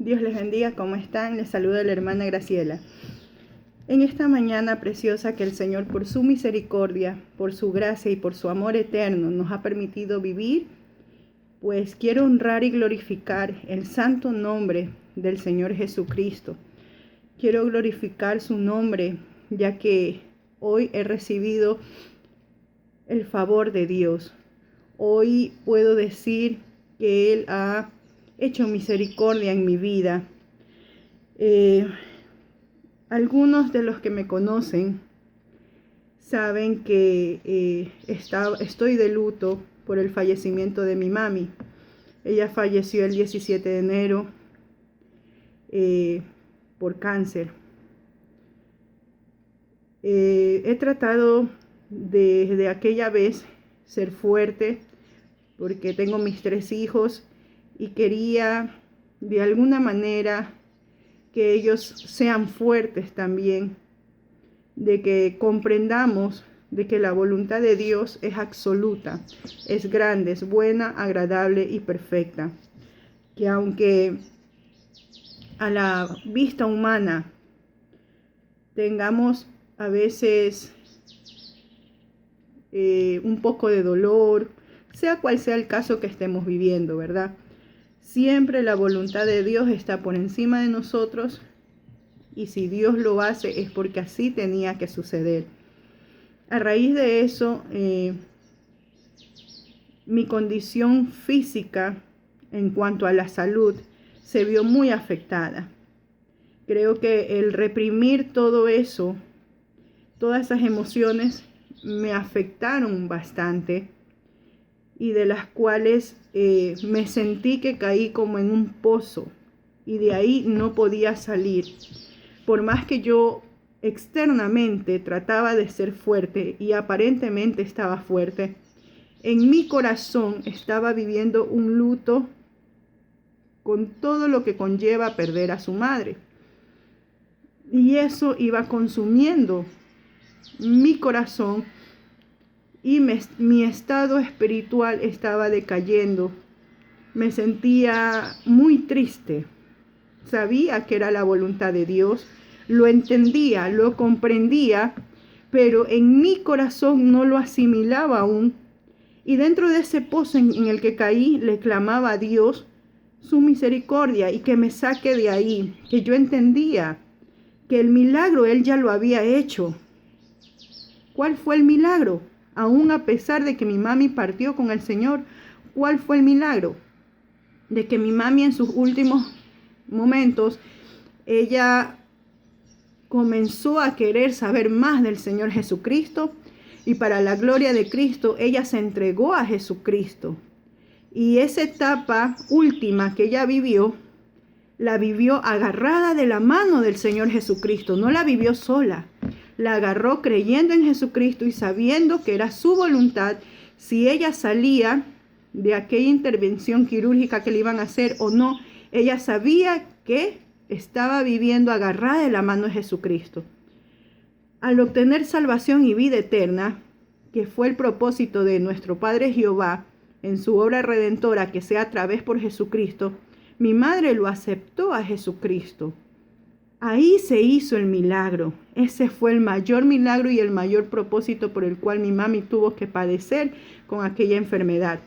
Dios les bendiga, ¿cómo están? Les saluda la hermana Graciela. En esta mañana preciosa que el Señor, por su misericordia, por su gracia y por su amor eterno, nos ha permitido vivir, pues quiero honrar y glorificar el santo nombre del Señor Jesucristo. Quiero glorificar su nombre, ya que hoy he recibido el favor de Dios. Hoy puedo decir que Él ha hecho misericordia en mi vida. Algunos de los que me conocen saben que estoy de luto por el fallecimiento de mi mami. Ella falleció el 17 de enero por cáncer. He tratado desde aquella vez ser fuerte porque tengo mis 3 hijos y quería de alguna manera que ellos sean fuertes también, de que comprendamos de que la voluntad de Dios es absoluta, es grande, es buena, agradable y perfecta. Que aunque a la vista humana tengamos a veces un poco de dolor, sea cual sea el caso que estemos viviendo, ¿verdad? Siempre la voluntad de Dios está por encima de nosotros, y si Dios lo hace es porque así tenía que suceder. A raíz de eso, mi condición física en cuanto a la salud se vio muy afectada. Creo que el reprimir todo eso, todas esas emociones me afectaron bastante, y de las cuales me sentí que caí como en un pozo y de ahí no podía salir. Por más que yo externamente trataba de ser fuerte y aparentemente estaba fuerte, en mi corazón estaba viviendo un luto con todo lo que conlleva perder a su madre. Y eso iba consumiendo mi corazón y mi estado espiritual estaba decayendo. Me sentía muy triste. Sabía que era la voluntad de Dios, lo entendía, lo comprendía, pero en mi corazón no lo asimilaba aún. Y dentro de ese pozo en el que caí, le clamaba a Dios su misericordia y que me saque de ahí, que yo entendía que el milagro Él ya lo había hecho. ¿Cuál fue el milagro? Aún a pesar de que mi mami partió con el Señor, ¿cuál fue el milagro? De que mi mami en sus últimos momentos, ella comenzó a querer saber más del Señor Jesucristo, y para la gloria de Cristo, ella se entregó a Jesucristo. Y esa etapa última que ella vivió, la vivió agarrada de la mano del Señor Jesucristo, no la vivió sola. La agarró creyendo en Jesucristo y sabiendo que era su voluntad si ella salía de aquella intervención quirúrgica que le iban a hacer o no. Ella sabía que estaba viviendo agarrada de la mano de Jesucristo. Al obtener salvación y vida eterna, que fue el propósito de nuestro Padre Jehová en su obra redentora, que sea a través por Jesucristo, mi madre lo aceptó a Jesucristo. Ahí se hizo el milagro. Ese fue el mayor milagro y el mayor propósito por el cual mi mami tuvo que padecer con aquella enfermedad.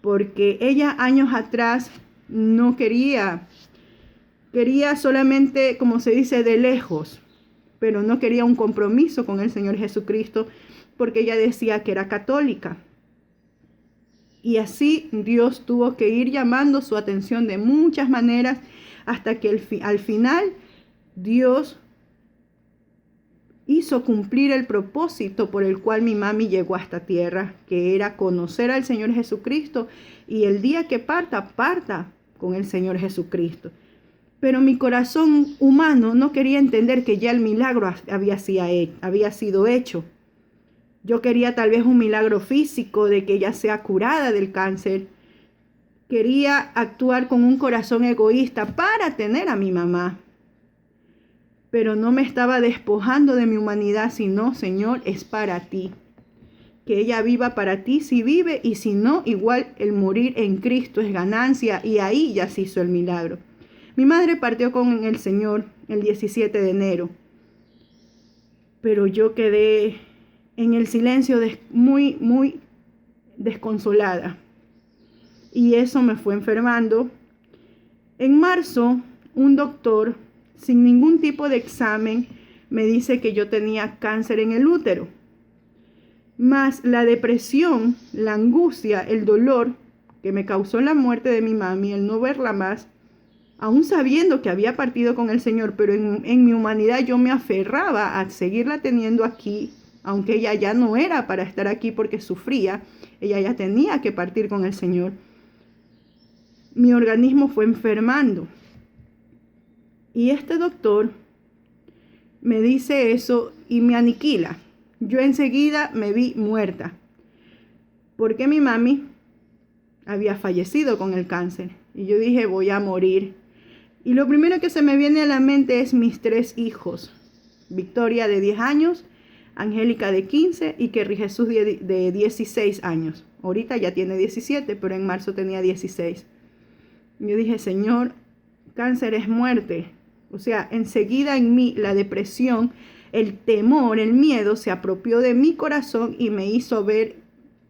Porque ella años atrás no quería solamente, como se dice, de lejos, pero no quería un compromiso con el Señor Jesucristo porque ella decía que era católica. Y así Dios tuvo que ir llamando su atención de muchas maneras hasta que al final Dios hizo cumplir el propósito por el cual mi mami llegó a esta tierra, que era conocer al Señor Jesucristo, y el día que parta con el Señor Jesucristo. Pero mi corazón humano no quería entender que ya el milagro había sido hecho. Yo quería tal vez un milagro físico de que ella sea curada del cáncer. Quería actuar con un corazón egoísta para tener a mi mamá. Pero no me estaba despojando de mi humanidad, sino, Señor, es para ti. Que ella viva para ti si vive, y si no, igual el morir en Cristo es ganancia, y ahí ya se hizo el milagro. Mi madre partió con el Señor el 17 de enero, pero yo quedé en el silencio muy, muy desconsolada. Y eso me fue enfermando. En marzo, un doctor, sin ningún tipo de examen, me dice que yo tenía cáncer en el útero. Más la depresión, la angustia, el dolor que me causó la muerte de mi mami, el no verla más, aún sabiendo que había partido con el Señor, pero en mi humanidad yo me aferraba a seguirla teniendo aquí, aunque ella ya no era para estar aquí porque sufría, ella ya tenía que partir con el Señor. Mi organismo fue enfermando. Y este doctor me dice eso y me aniquila. Yo enseguida me vi muerta, porque mi mami había fallecido con el cáncer. Y yo dije, voy a morir. Y lo primero que se me viene a la mente es mis 3 hijos. Victoria de 10 años, Angélica de 15 y Kerry Jesús de 16 años. Ahorita ya tiene 17, pero en marzo tenía 16. Yo dije, Señor, cáncer es muerte. O sea, enseguida en mí la depresión, el temor, el miedo se apropió de mi corazón y me hizo ver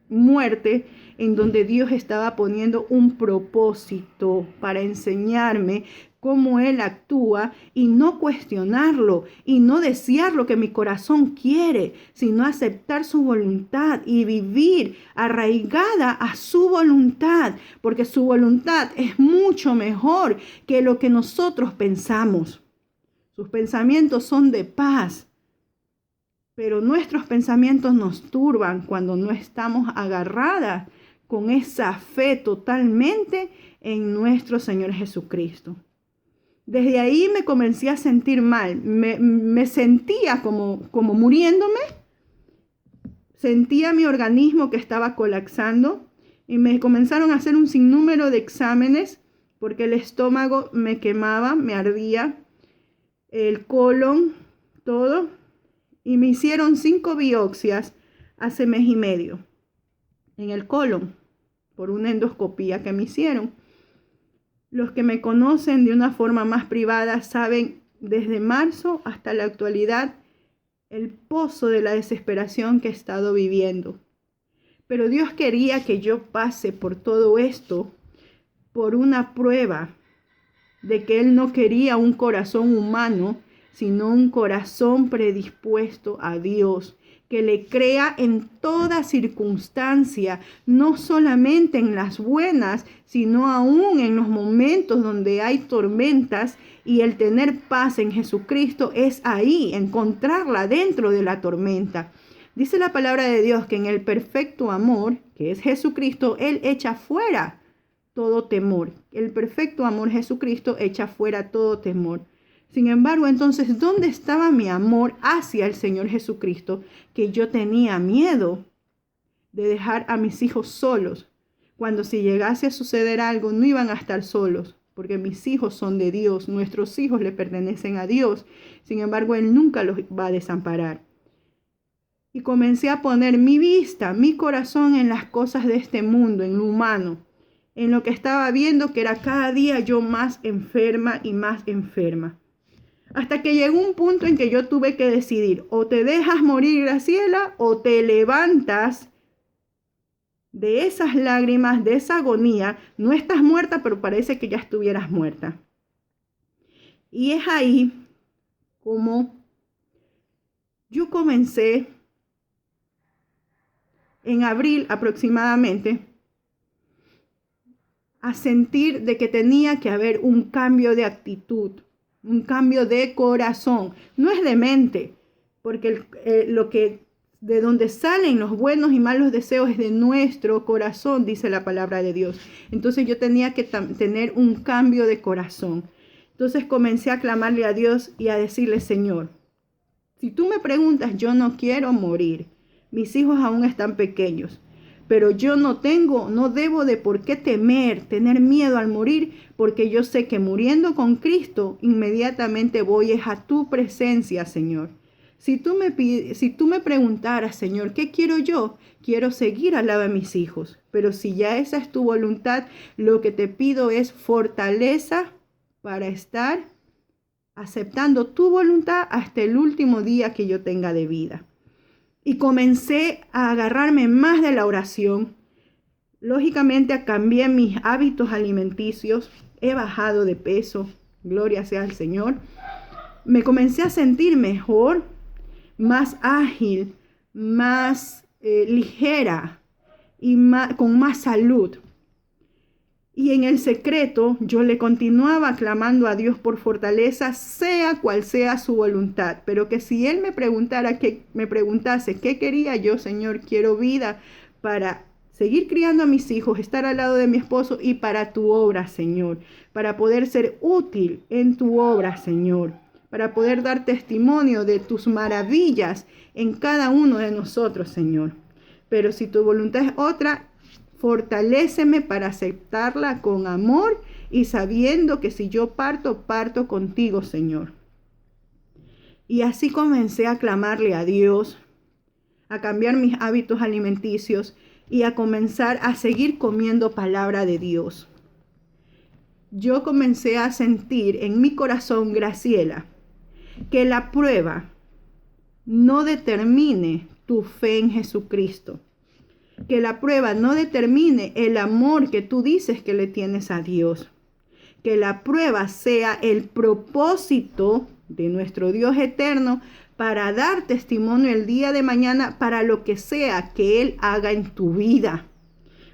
muerte en donde Dios estaba poniendo un propósito para enseñarme cómo Él actúa y no cuestionarlo y no desear lo que mi corazón quiere, sino aceptar su voluntad y vivir arraigada a su voluntad, porque su voluntad es mucho mejor que lo que nosotros pensamos. Sus pensamientos son de paz, pero nuestros pensamientos nos turban cuando no estamos agarradas con esa fe totalmente en nuestro Señor Jesucristo. Desde ahí me comencé a sentir mal, me sentía como muriéndome, sentía mi organismo que estaba colapsando y me comenzaron a hacer un sinnúmero de exámenes porque el estómago me quemaba, me ardía, el colon, todo, y me hicieron 5 biopsias hace mes y medio en el colon por una endoscopía que me hicieron. Los que me conocen de una forma más privada saben desde marzo hasta la actualidad el pozo de la desesperación que he estado viviendo. Pero Dios quería que yo pase por todo esto, por una prueba de que Él no quería un corazón humano, sino un corazón predispuesto a Dios, que le crea en toda circunstancia, no solamente en las buenas, sino aún en los momentos donde hay tormentas, y el tener paz en Jesucristo es ahí, encontrarla dentro de la tormenta. Dice la palabra de Dios que en el perfecto amor, que es Jesucristo, Él echa fuera todo temor. El perfecto amor Jesucristo echa fuera todo temor. Sin embargo, entonces, ¿dónde estaba mi amor hacia el Señor Jesucristo? Que yo tenía miedo de dejar a mis hijos solos. Cuando si llegase a suceder algo, no iban a estar solos, porque mis hijos son de Dios, nuestros hijos le pertenecen a Dios. Sin embargo, Él nunca los va a desamparar. Y comencé a poner mi vista, mi corazón en las cosas de este mundo, en lo humano, en lo que estaba viendo, que era cada día yo más enferma y más enferma. Hasta que llegó un punto en que yo tuve que decidir, o te dejas morir, Graciela, o te levantas de esas lágrimas, de esa agonía. No estás muerta, pero parece que ya estuvieras muerta. Y es ahí como yo comencé en abril aproximadamente a sentir de que tenía que haber un cambio de actitud, un cambio de corazón. No es de mente, porque de donde salen los buenos y malos deseos es de nuestro corazón, dice la palabra de Dios. Entonces yo tenía que tener un cambio de corazón. Entonces comencé a clamarle a Dios y a decirle, Señor, si tú me preguntas, yo no quiero morir. Mis hijos aún están pequeños. Pero yo no debo de por qué tener miedo al morir, porque yo sé que muriendo con Cristo, inmediatamente voy a tu presencia, Señor. Si tú me preguntaras, Señor, ¿qué quiero yo? Quiero seguir al lado de mis hijos. Pero si ya esa es tu voluntad, lo que te pido es fortaleza para estar aceptando tu voluntad hasta el último día que yo tenga de vida. Y comencé a agarrarme más de la oración. Lógicamente cambié mis hábitos alimenticios. He bajado de peso. Gloria sea al Señor. Me comencé a sentir mejor, más ágil, más ligera y con más salud. Y en el secreto yo le continuaba clamando a Dios por fortaleza, sea cual sea su voluntad. Pero que si Él me preguntase qué quería yo, Señor, quiero vida para seguir criando a mis hijos, estar al lado de mi esposo y para tu obra, Señor. Para poder ser útil en tu obra, Señor. Para poder dar testimonio de tus maravillas en cada uno de nosotros, Señor. Pero si tu voluntad es otra, fortaléceme para aceptarla con amor y sabiendo que si yo parto contigo, Señor. Y así comencé a clamarle a Dios, a cambiar mis hábitos alimenticios y a comenzar a seguir comiendo palabra de Dios. Yo comencé a sentir en mi corazón, Graciela, que la prueba no determine tu fe en Jesucristo. Que la prueba no determine el amor que tú dices que le tienes a Dios. Que la prueba sea el propósito de nuestro Dios eterno para dar testimonio el día de mañana para lo que sea que Él haga en tu vida.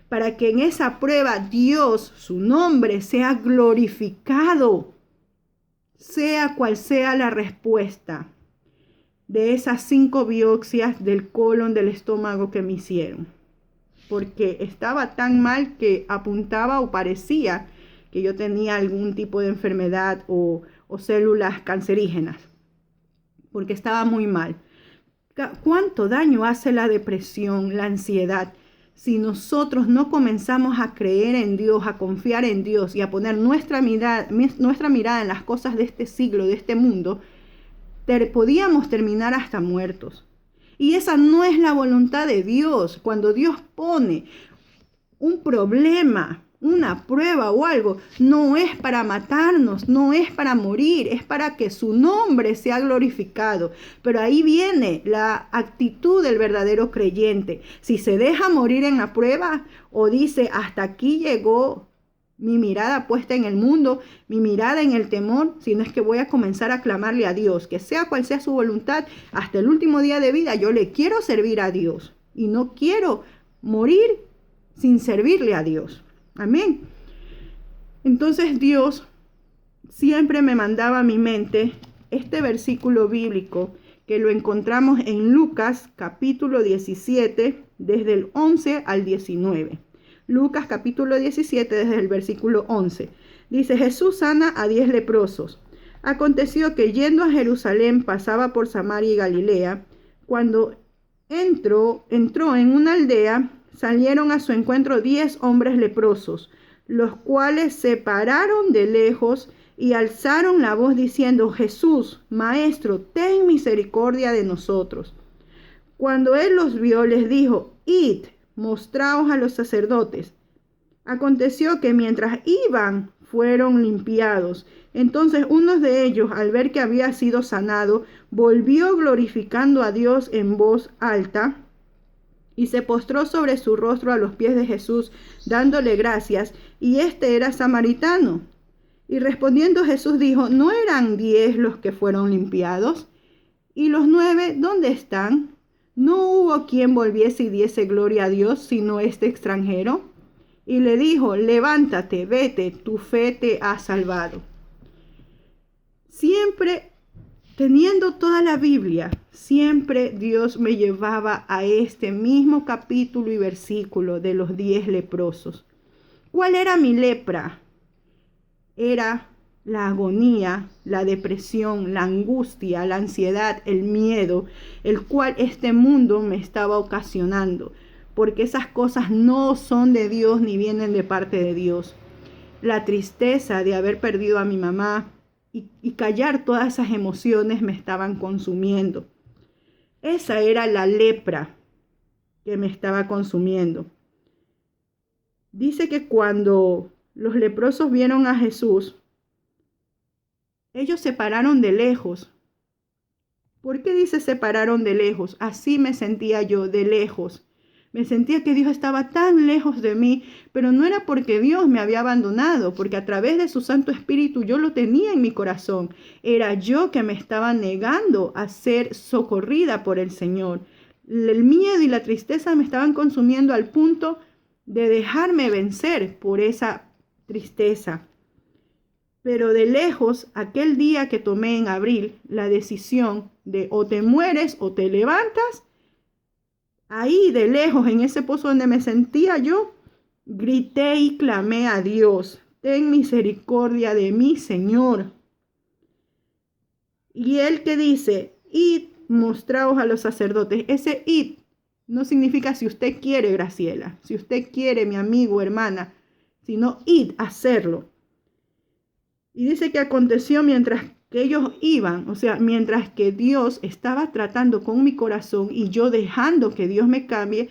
Para que en esa prueba Dios, su nombre, sea glorificado. Sea cual sea la respuesta de esas 5 biopsias del colon, del estómago que me hicieron. Porque estaba tan mal que apuntaba o parecía que yo tenía algún tipo de enfermedad o células cancerígenas, porque estaba muy mal. ¿Cuánto daño hace la depresión, la ansiedad? Si nosotros no comenzamos a creer en Dios, a confiar en Dios y a poner nuestra mirada en las cosas de este siglo, de este mundo, podíamos terminar hasta muertos. Y esa no es la voluntad de Dios. Cuando Dios pone un problema, una prueba o algo, no es para matarnos, no es para morir, es para que su nombre sea glorificado. Pero ahí viene la actitud del verdadero creyente. Si se deja morir en la prueba o dice, hasta aquí llegó mi mirada puesta en el mundo, mi mirada en el temor, sino es que voy a comenzar a clamarle a Dios, que sea cual sea su voluntad, hasta el último día de vida, yo le quiero servir a Dios y no quiero morir sin servirle a Dios. Amén. Entonces Dios siempre me mandaba a mi mente este versículo bíblico que lo encontramos en Lucas capítulo 17, desde el 11 al 19. Lucas capítulo 17 desde el versículo 11. Dice, Jesús sana a 10 leprosos. Aconteció que yendo a Jerusalén pasaba por Samaria y Galilea. Cuando entró en una aldea, salieron a su encuentro 10 hombres leprosos, los cuales se pararon de lejos y alzaron la voz diciendo, Jesús, Maestro, ten misericordia de nosotros. Cuando él los vio, les dijo, id, mostraos a los sacerdotes. Aconteció que mientras iban, fueron limpiados. Entonces uno de ellos, al ver que había sido sanado, volvió glorificando a Dios en voz alta y se postró sobre su rostro a los pies de Jesús, dándole gracias, y este era samaritano. Y respondiendo Jesús dijo, ¿no eran 10 los que fueron limpiados? ¿Y los 9 dónde están? ¿No hubo quien volviese y diese gloria a Dios, sino este extranjero? Y le dijo, levántate, vete, tu fe te ha salvado. Siempre, teniendo toda la Biblia, siempre Dios me llevaba a este mismo capítulo y versículo de los 10 leprosos. ¿Cuál era mi lepra? Era la agonía, la depresión, la angustia, la ansiedad, el miedo, el cual este mundo me estaba ocasionando, porque esas cosas no son de Dios ni vienen de parte de Dios. La tristeza de haber perdido a mi mamá y callar todas esas emociones me estaban consumiendo. Esa era la lepra que me estaba consumiendo. Dice que cuando los leprosos vieron a Jesús, Ellos se pararon de lejos. ¿Por qué dice se pararon de lejos? Así me sentía yo, de lejos. Me sentía que Dios estaba tan lejos de mí, pero no era porque Dios me había abandonado, porque a través de su Santo Espíritu yo lo tenía en mi corazón. Era yo que me estaba negando a ser socorrida por el Señor. El miedo y la tristeza me estaban consumiendo al punto de dejarme vencer por esa tristeza. Pero de lejos, aquel día que tomé en abril la decisión de o te mueres o te levantas, ahí de lejos, en ese pozo donde me sentía yo, grité y clamé a Dios: ten misericordia de mí, Señor. Y él que dice: id, mostraos a los sacerdotes. Ese id no significa si usted quiere, Graciela, si usted quiere, mi amigo, hermana, sino id, hacerlo. Y dice que aconteció mientras que ellos iban, o sea, mientras que Dios estaba tratando con mi corazón y yo dejando que Dios me cambie.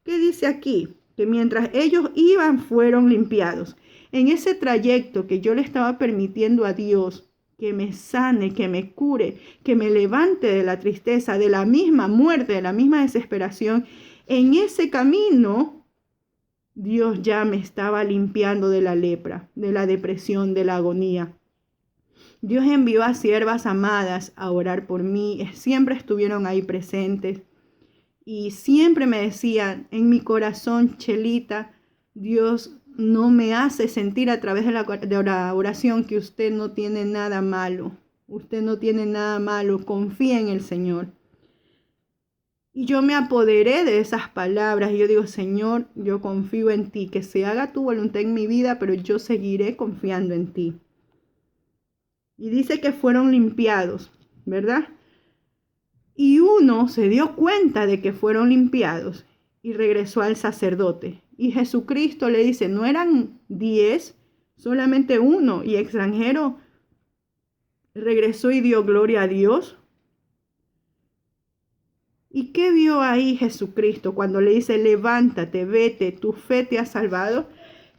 ¿Qué dice aquí? Que mientras ellos iban fueron limpiados. En ese trayecto que yo le estaba permitiendo a Dios que me sane, que me cure, que me levante de la tristeza, de la misma muerte, de la misma desesperación, en ese camino Dios ya me estaba limpiando de la lepra, de la depresión, de la agonía. Dios envió a siervas amadas a orar por mí. Siempre estuvieron ahí presentes. Y siempre me decían en mi corazón: Chelita, Dios no me hace sentir a través de la oración que usted no tiene nada malo. Usted no tiene nada malo. Confía en el Señor. Y yo me apoderé de esas palabras y yo digo: Señor, yo confío en ti, que se haga tu voluntad en mi vida, pero yo seguiré confiando en ti. Y dice que fueron limpiados, ¿verdad? Y uno se dio cuenta de que fueron limpiados y regresó al sacerdote. Y Jesucristo le dice: no eran 10, solamente uno. Y extranjero regresó y dio gloria a Dios. ¿Y qué vio ahí Jesucristo cuando le dice: levántate, vete, tu fe te ha salvado?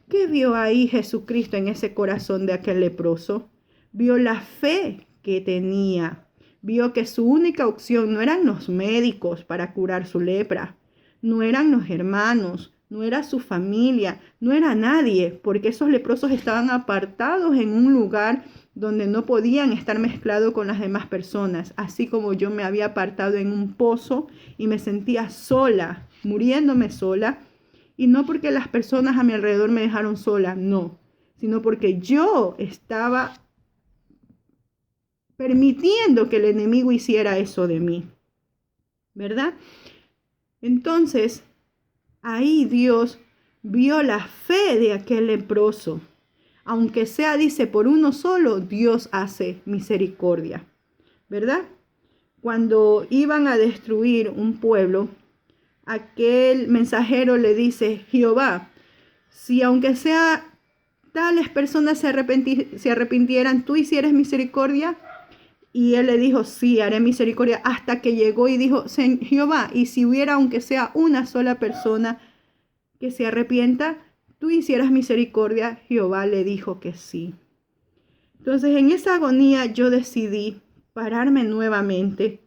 ¿Qué vio ahí Jesucristo en ese corazón de aquel leproso? Vio la fe que tenía. Vio que su única opción no eran los médicos para curar su lepra, no eran los hermanos, no era su familia, no era nadie, porque esos leprosos estaban apartados en un lugar donde no podían estar mezclados con las demás personas, así como yo me había apartado en un pozo y me sentía sola, muriéndome sola, y no porque las personas a mi alrededor me dejaron sola, no, sino porque yo estaba permitiendo que el enemigo hiciera eso de mí, ¿verdad? Entonces, ahí Dios vio la fe de aquel leproso. Aunque sea, dice, por uno solo, Dios hace misericordia, ¿verdad? Cuando iban a destruir un pueblo, aquel mensajero le dice: Jehová, si aunque sea tales personas se arrepintieran, ¿tú hicieras misericordia? Y él le dijo: sí, haré misericordia. Hasta que llegó y dijo: Jehová, y si hubiera aunque sea una sola persona que se arrepienta, ¿tú hicieras misericordia? Jehová le dijo que sí. Entonces, en esa agonía yo decidí pararme nuevamente.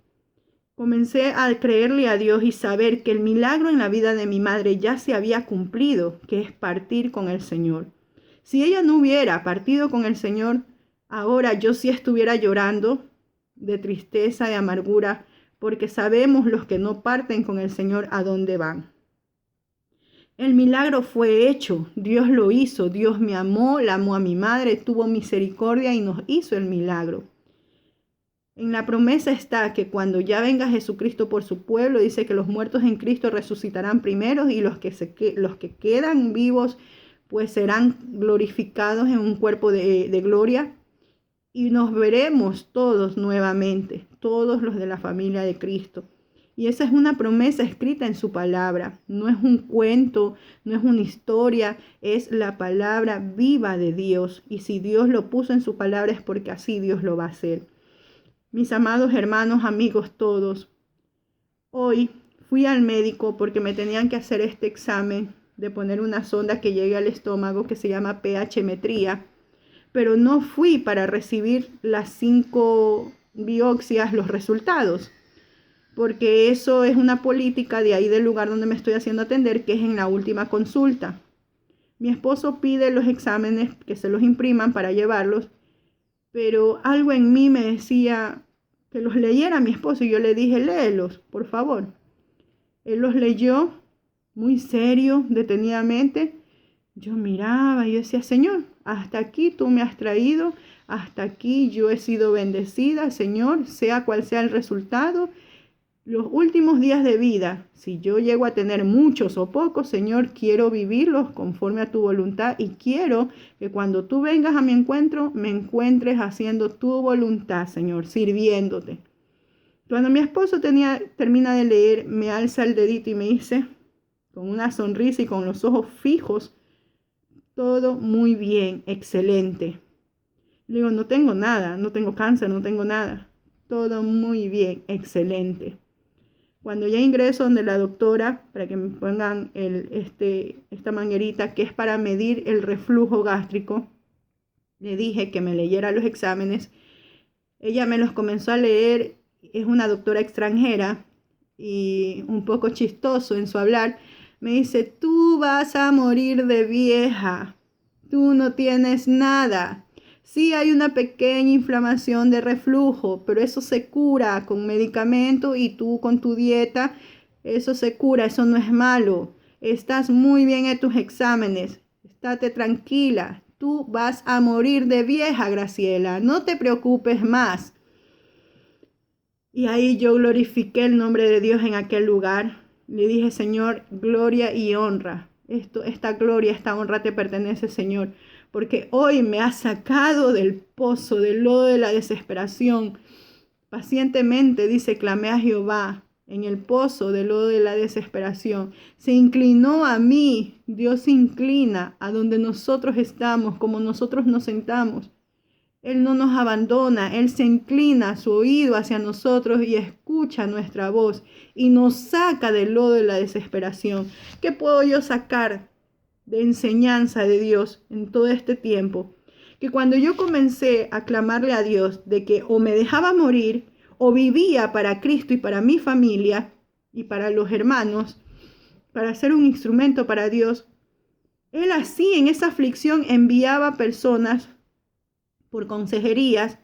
Comencé a creerle a Dios y saber que el milagro en la vida de mi madre ya se había cumplido, que es partir con el Señor. Si ella no hubiera partido con el Señor, ahora yo sí estuviera llorando de tristeza, de amargura, porque sabemos los que no parten con el Señor a dónde van. El milagro fue hecho, Dios lo hizo, Dios me amó, la amó a mi madre, tuvo misericordia y nos hizo el milagro. En la promesa está que cuando ya venga Jesucristo por su pueblo, dice que los muertos en Cristo resucitarán primero y los que quedan vivos pues serán glorificados en un cuerpo de gloria. Y nos veremos todos nuevamente, todos los de la familia de Cristo. Y esa es una promesa escrita en su palabra. No es un cuento, no es una historia, es la palabra viva de Dios. Y si Dios lo puso en su palabra es porque así Dios lo va a hacer. Mis amados hermanos, amigos todos, hoy fui al médico porque me tenían que hacer este examen de poner una sonda que llegue al estómago que se llama pH-metría, pero no fui para recibir las 5 biopsias, los resultados, porque eso es una política de ahí del lugar donde me estoy haciendo atender, que es en la última consulta. Mi esposo pide los exámenes que se los impriman para llevarlos, pero algo en mí me decía que los leyera mi esposo y yo le dije, léelos, por favor. Él los leyó muy serio, detenidamente. Yo miraba y yo decía, Señor, hasta aquí tú me has traído, hasta aquí yo he sido bendecida, Señor, sea cual sea el resultado. Los últimos días de vida, si yo llego a tener muchos o pocos, Señor, quiero vivirlos conforme a tu voluntad y quiero que cuando tú vengas a mi encuentro, me encuentres haciendo tu voluntad, Señor, sirviéndote. Cuando mi esposo termina de leer, me alza el dedito y me dice, con una sonrisa y con los ojos fijos, todo muy bien, excelente. Le digo, no tengo nada, no tengo cáncer, no tengo nada. Todo muy bien, excelente. Cuando ya ingreso donde la doctora, para que me pongan esta manguerita que es para medir el reflujo gástrico, le dije que me leyera los exámenes. Ella me los comenzó a leer, es una doctora extranjera y un poco chistoso en su hablar. Me dice, tú vas a morir de vieja, tú no tienes nada. Sí hay una pequeña inflamación de reflujo, pero eso se cura con medicamento y tú con tu dieta, eso se cura, eso no es malo. Estás muy bien en tus exámenes, estate tranquila. Tú vas a morir de vieja, Graciela, no te preocupes más. Y ahí yo glorifiqué el nombre de Dios en aquel lugar. Le dije, Señor, gloria y honra. Esta gloria, esta honra te pertenece, Señor, porque hoy me has sacado del pozo, del lodo de la desesperación. Pacientemente, dice, clamé a Jehová en el pozo del lodo de la desesperación. Se inclinó a mí. Dios se inclina a donde nosotros estamos, como nosotros nos sentamos. Él no nos abandona, Él se inclina su oído hacia nosotros y escucha nuestra voz y nos saca del lodo de la desesperación. ¿Qué puedo yo sacar de enseñanza de Dios en todo este tiempo? Que cuando yo comencé a clamarle a Dios de que o me dejaba morir o vivía para Cristo y para mi familia y para los hermanos, para ser un instrumento para Dios, Él así en esa aflicción enviaba personas por consejerías,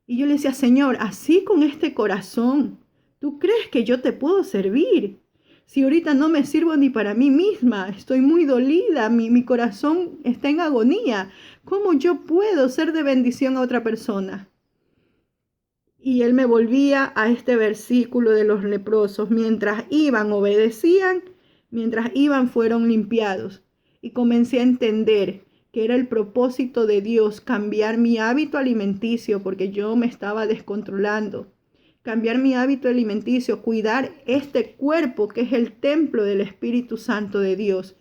y yo le decía, Señor, así con este corazón, ¿tú crees que yo te puedo servir? Si ahorita no me sirvo ni para mí misma, estoy muy dolida, mi corazón está en agonía, ¿cómo yo puedo ser de bendición a otra persona? Y él me volvía a este versículo de los leprosos, mientras iban, obedecían, mientras iban, fueron limpiados. Y comencé a entender que era el propósito de Dios cambiar mi hábito alimenticio porque yo me estaba descontrolando. Cambiar mi hábito alimenticio, cuidar este cuerpo que es el templo del Espíritu Santo de Dios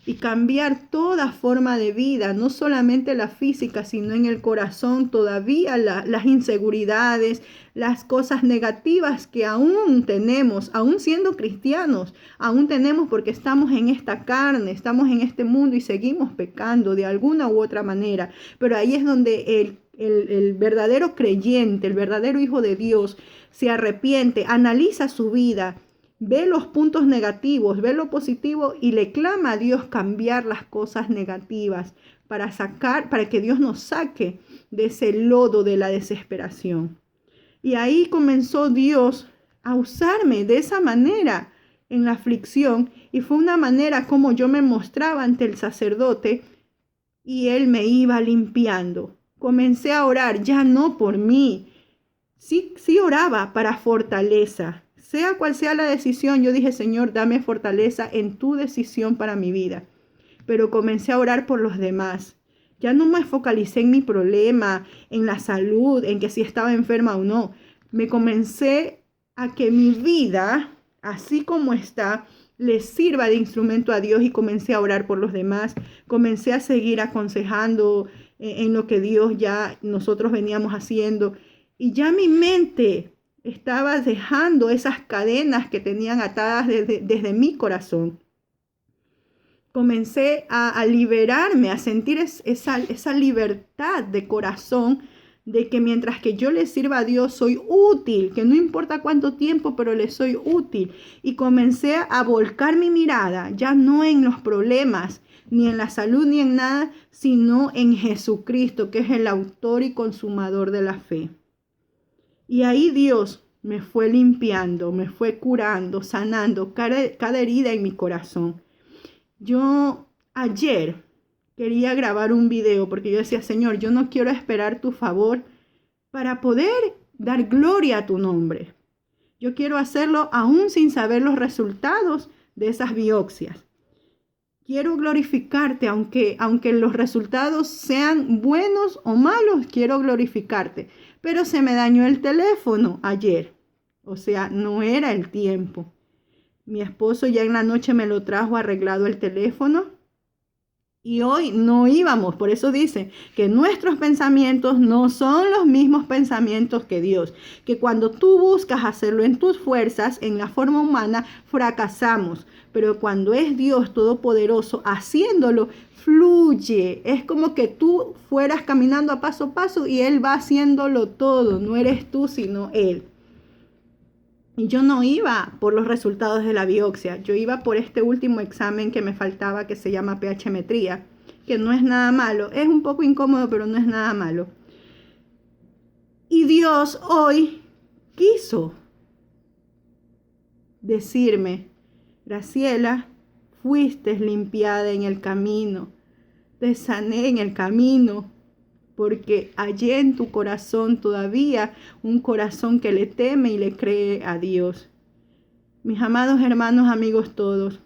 y cambiar toda forma de vida, no solamente la física, sino en el corazón todavía las inseguridades, las cosas negativas que aún tenemos, aún siendo cristianos, aún tenemos porque estamos en esta carne, estamos en este mundo y seguimos pecando de alguna u otra manera. Pero ahí es donde el verdadero creyente, el verdadero hijo de Dios se arrepiente, analiza su vida, ve los puntos negativos, ve lo positivo y le clama a Dios cambiar las cosas negativas para que Dios nos saque de ese lodo de la desesperación. Y ahí comenzó Dios a usarme de esa manera en la aflicción y fue una manera como yo me mostraba ante el sacerdote y él me iba limpiando. Comencé a orar ya no por mí. Sí oraba para fortaleza. Sea cual sea la decisión, yo dije, Señor, dame fortaleza en tu decisión para mi vida. Pero comencé a orar por los demás. Ya no me focalicé en mi problema, en la salud, en que si estaba enferma o no. Me comencé a que mi vida, así como está, le sirva de instrumento a Dios y comencé a orar por los demás. Comencé a seguir aconsejando en lo que Dios ya nosotros veníamos haciendo. Y ya mi mente estaba dejando esas cadenas que tenían atadas desde mi corazón. comencé a liberarme, a sentir esa libertad de corazón, de que mientras que yo le sirva a Dios soy útil, que no importa cuánto tiempo, pero le soy útil. Y comencé a volcar mi mirada, ya no en los problemas, ni en la salud, ni en nada, sino en Jesucristo, que es el autor y consumador de la fe. Y ahí Dios me fue limpiando, me fue curando, sanando cada herida en mi corazón. Yo ayer quería grabar un video porque yo decía, Señor, yo no quiero esperar tu favor para poder dar gloria a tu nombre. Yo quiero hacerlo aún sin saber los resultados de esas biopsias. Quiero glorificarte, aunque los resultados sean buenos o malos, quiero glorificarte. Pero se me dañó el teléfono ayer, o sea, no era el tiempo. Mi esposo ya en la noche me lo trajo arreglado el teléfono y hoy no íbamos. Por eso dice que nuestros pensamientos no son los mismos pensamientos que Dios. Que cuando tú buscas hacerlo en tus fuerzas, en la forma humana, fracasamos. Pero cuando es Dios Todopoderoso haciéndolo, fluye. Es como que tú fueras caminando a paso y Él va haciéndolo todo. No eres tú, sino Él. Y yo no iba por los resultados de la biopsia, yo iba por este último examen que me faltaba, que se llama pH-metría, que no es nada malo, es un poco incómodo, pero no es nada malo. Y Dios hoy quiso decirme, Graciela, fuiste limpiada en el camino, te sané en el camino, porque hallé en tu corazón todavía un corazón que le teme y le cree a Dios. Mis amados hermanos, amigos todos,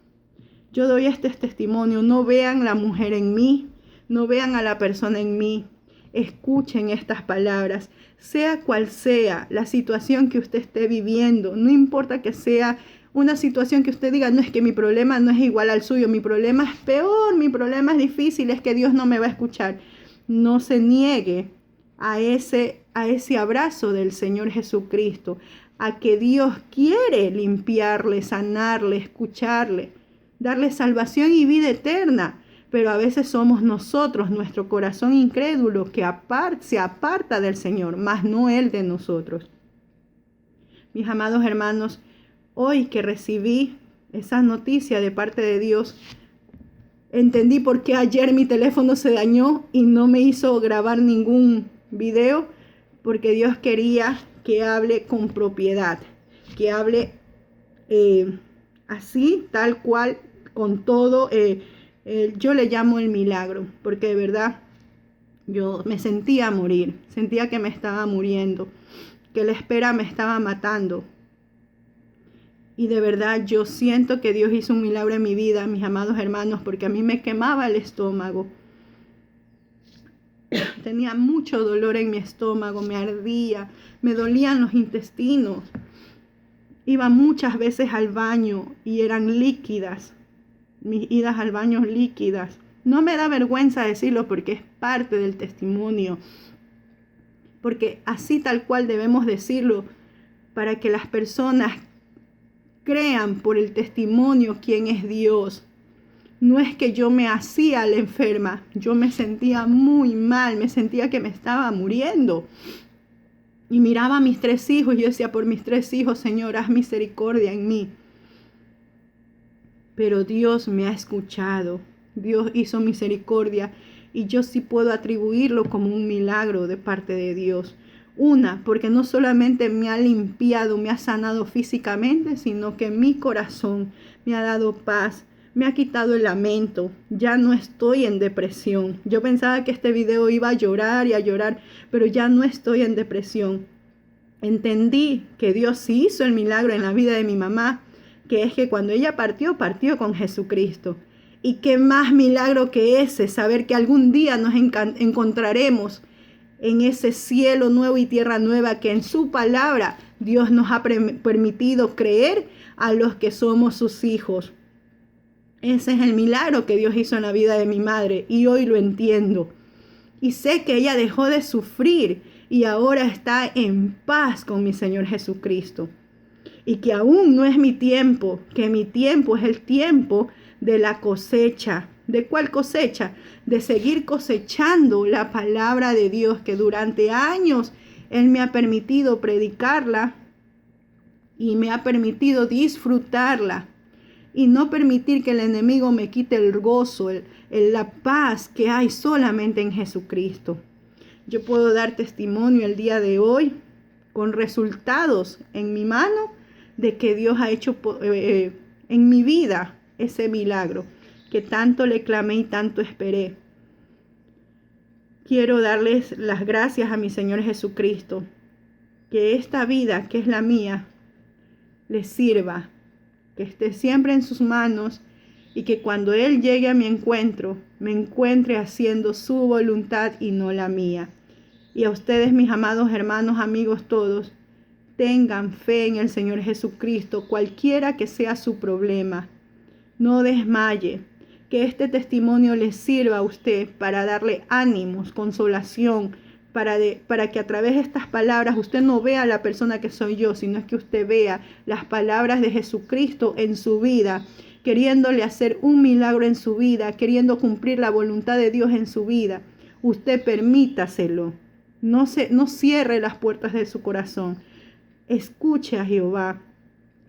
yo doy este testimonio. No vean la mujer en mí, no vean a la persona en mí. Escuchen estas palabras. Sea cual sea la situación que usted esté viviendo, no importa que sea una situación que usted diga, no, es que mi problema no es igual al suyo, mi problema es peor, mi problema es difícil, es que Dios no me va a escuchar. No se niegue a ese abrazo del Señor Jesucristo, a que Dios quiere limpiarle, sanarle, escucharle, darle salvación y vida eterna. Pero a veces somos nosotros, nuestro corazón incrédulo, que se aparta del Señor, mas no Él de nosotros. Mis amados hermanos, hoy que recibí esa noticia de parte de Dios, entendí por qué ayer mi teléfono se dañó y no me hizo grabar ningún video, porque Dios quería que hable con propiedad, que hable así, tal cual, con todo. Yo le llamo el milagro, porque de verdad yo me sentía morir, sentía que me estaba muriendo, que la espera me estaba matando. Y de verdad yo siento que Dios hizo un milagro en mi vida, mis amados hermanos, porque a mí me quemaba el estómago. Tenía mucho dolor en mi estómago, me ardía, me dolían los intestinos. Iba muchas veces al baño y eran líquidas, mis idas al baño líquidas. No me da vergüenza decirlo porque es parte del testimonio, porque así tal cual debemos decirlo para que las personas crean por el testimonio quién es Dios. No es que yo me hacía la enferma, yo me sentía muy mal, me sentía que me estaba muriendo. Y miraba a mis 3 hijos, yo decía, por mis 3 hijos, Señor, haz misericordia en mí. Pero Dios me ha escuchado, Dios hizo misericordia y yo sí puedo atribuirlo como un milagro de parte de Dios. Porque no solamente me ha limpiado, me ha sanado físicamente, sino que mi corazón me ha dado paz, me ha quitado el lamento. Ya no estoy en depresión. Yo pensaba que este video iba a llorar y a llorar, pero ya no estoy en depresión. Entendí que Dios sí hizo el milagro en la vida de mi mamá, que es que cuando ella partió con Jesucristo. Y qué más milagro que ese, saber que algún día nos encontraremos en ese cielo nuevo y tierra nueva que en su palabra Dios nos ha permitido creer a los que somos sus hijos. Ese es el milagro que Dios hizo en la vida de mi madre y hoy lo entiendo. Y sé que ella dejó de sufrir y ahora está en paz con mi Señor Jesucristo. Y que aún no es mi tiempo, que mi tiempo es el tiempo de la cosecha. ¿De cuál cosecha? De seguir cosechando la palabra de Dios, que durante años Él me ha permitido predicarla y me ha permitido disfrutarla. Y no permitir que el enemigo me quite el gozo, la paz que hay solamente en Jesucristo. Yo puedo dar testimonio el día de hoy con resultados en mi mano de que Dios ha hecho en mi vida ese milagro que tanto le clamé y tanto esperé. Quiero darles las gracias a mi Señor Jesucristo, que esta vida que es la mía les sirva, que esté siempre en sus manos y que cuando Él llegue a mi encuentro, me encuentre haciendo su voluntad y no la mía. Y a ustedes, mis amados hermanos, amigos todos, tengan fe en el Señor Jesucristo, cualquiera que sea su problema. No desmaye. Que este testimonio les sirva a usted para darle ánimos, consolación, para que a través de estas palabras usted no vea a la persona que soy yo, sino es que usted vea las palabras de Jesucristo en su vida, queriéndole hacer un milagro en su vida, queriendo cumplir la voluntad de Dios en su vida. Usted permítaselo. No cierre las puertas de su corazón. Escuche a Jehová,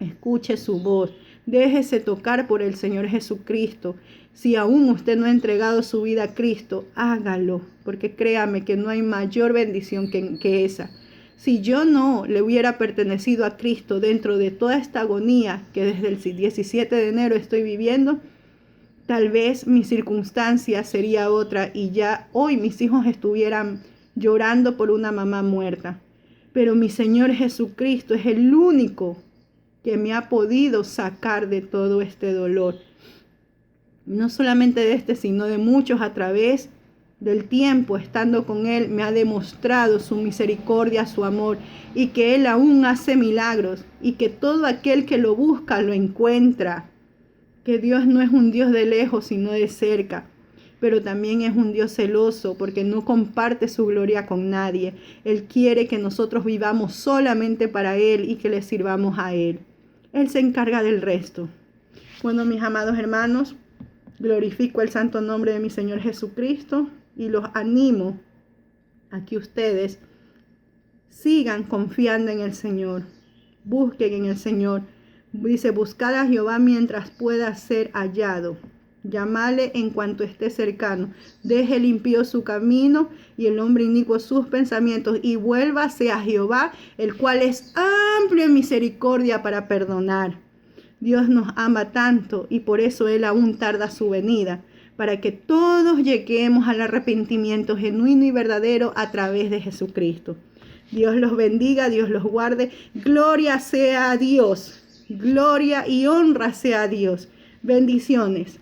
escuche su voz. Déjese tocar por el Señor Jesucristo. Si aún usted no ha entregado su vida a Cristo, hágalo, porque créame que no hay mayor bendición que esa. Si yo no le hubiera pertenecido a Cristo dentro de toda esta agonía que desde el 17 de enero estoy viviendo, tal vez mi circunstancia sería otra y ya hoy mis hijos estuvieran llorando por una mamá muerta. Pero mi Señor Jesucristo es el único que me ha podido sacar de todo este dolor. No solamente de este, sino de muchos a través del tiempo, estando con Él, me ha demostrado su misericordia, su amor, y que Él aún hace milagros, y que todo aquel que lo busca lo encuentra. Que Dios no es un Dios de lejos, sino de cerca, pero también es un Dios celoso, porque no comparte su gloria con nadie. Él quiere que nosotros vivamos solamente para Él y que le sirvamos a Él. Él se encarga del resto. Bueno, mis amados hermanos, glorifico el santo nombre de mi Señor Jesucristo y los animo a que ustedes sigan confiando en el Señor. Busquen en el Señor. Dice, buscad a Jehová mientras pueda ser hallado. Llámale en cuanto esté cercano. Deje el impío su camino y el hombre inicuo sus pensamientos, y vuélvase a Jehová, el cual es amplio en misericordia para perdonar. Dios nos ama tanto y por eso Él aún tarda su venida, para que todos lleguemos al arrepentimiento genuino y verdadero a través de Jesucristo. Dios los bendiga, Dios los guarde. Gloria sea a Dios. Gloria y honra sea a Dios. Bendiciones.